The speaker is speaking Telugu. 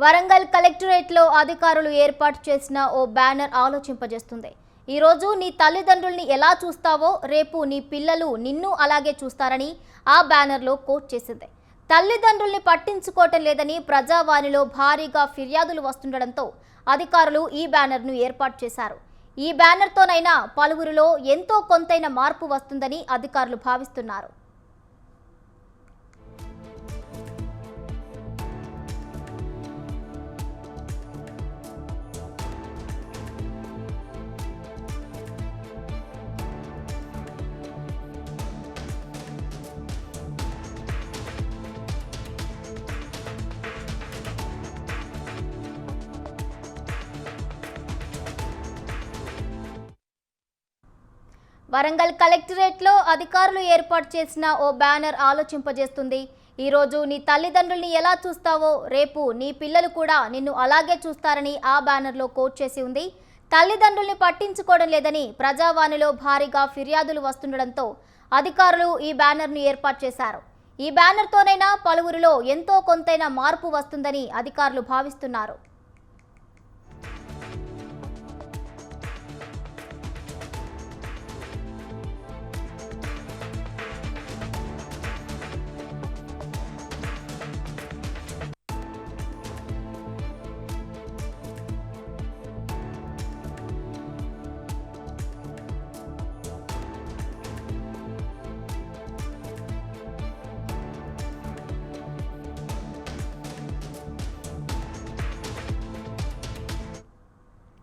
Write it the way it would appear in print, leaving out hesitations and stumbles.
వరంగల్ కలెక్టరేట్లో అధికారులు ఏర్పాటు చేసిన ఓ బ్యానర్ ఆలోచింపజేస్తుంది. ఈరోజు నీ తల్లిదండ్రుల్ని ఎలా చూస్తావో రేపు నీ పిల్లలు నిన్ను అలాగే చూస్తారని ఆ బ్యానర్లో కోట్ చేసింది. తల్లిదండ్రుల్ని పట్టించుకోవటం లేదని ప్రజావాణిలో భారీగా ఫిర్యాదులు వస్తుండటంతో అధికారులు ఈ బ్యానర్ను ఏర్పాటు చేశారు. ఈ బ్యానర్తోనైనా పలువురిలో ఎంతో కొంతైన మార్పు వస్తుందని అధికారులు భావిస్తున్నారు. వరంగల్ కలెక్టరేట్లో అధికారులు ఏర్పాటు చేసిన ఓ బ్యానర్ ఆలోచింపజేస్తుంది. ఈరోజు నీ తల్లిదండ్రుల్ని ఎలా చూస్తావో రేపు నీ పిల్లలు కూడా నిన్ను అలాగే చూస్తారని ఆ బ్యానర్లో కోట్ చేసి ఉంది. తల్లిదండ్రుల్ని పట్టించుకోవడం లేదని ప్రజావాణిలో భారీగా ఫిర్యాదులు వస్తుండటంతో అధికారులు ఈ బ్యానర్ను ఏర్పాటు చేశారు. ఈ బ్యానర్తోనైనా పలువురిలో ఎంతో కొంతైన మార్పు వస్తుందని అధికారులు భావిస్తున్నారు.